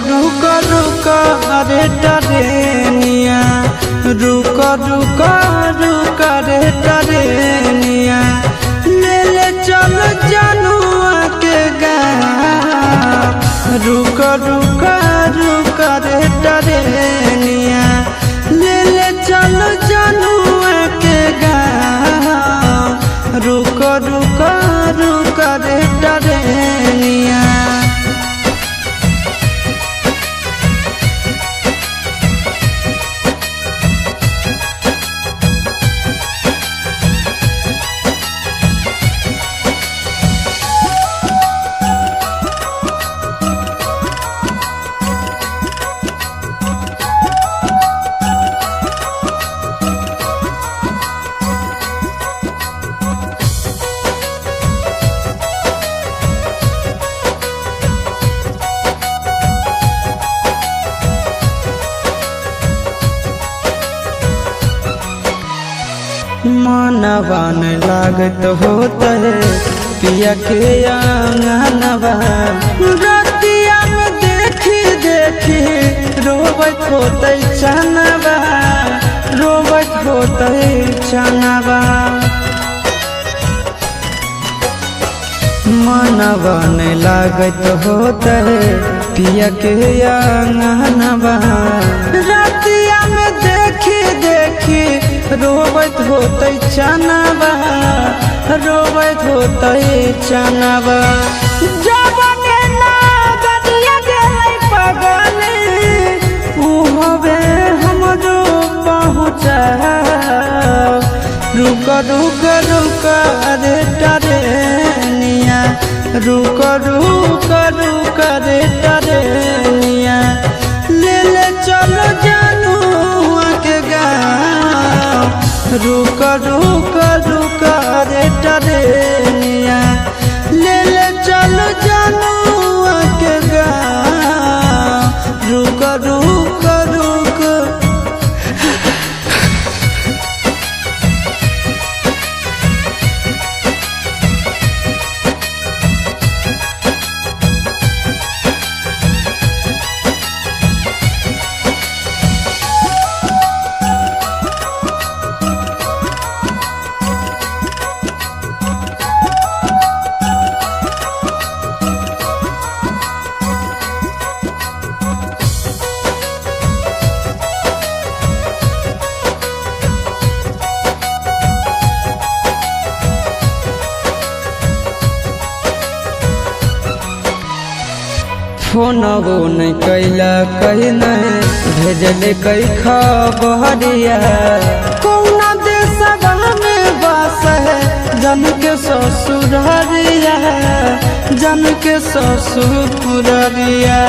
रुक रुक रे टरेनिया रुक रुक रुक रे टरेनिया ले ले चल जनुआ के गाँव रुक रुक रुक रे टरेनिया ले ले चल जनुआ के गाँव रुक रुक रुक रे टरेनिया। मनवा न लागत होता है पिया के आंगनवा रतिया में देखी देखी रोबत होते चनवा रोबत होते चनवा मनवा न लागत होता है पिया के आंगनवा रतिया में देखी देखी रोबत होते चनवा रोबत होते चनवा जबने ना बदिया गेलै पगले उ होवे हमरो पहुँचा रुक रुक रुक रे टरेनिया रुक रुक रुक रे टरेनिया ले ले चलो जनुआ के गाँव रुक रुक रुक रे टरेनिया ले ले चलो जनुआ के गाँव रुक रुक रुक। फोनवो नहीं कैला कहीं नहीं भेजले कई खबरिया कौना देशवा में बस है जन के ससुररिया जन के ससुररिया।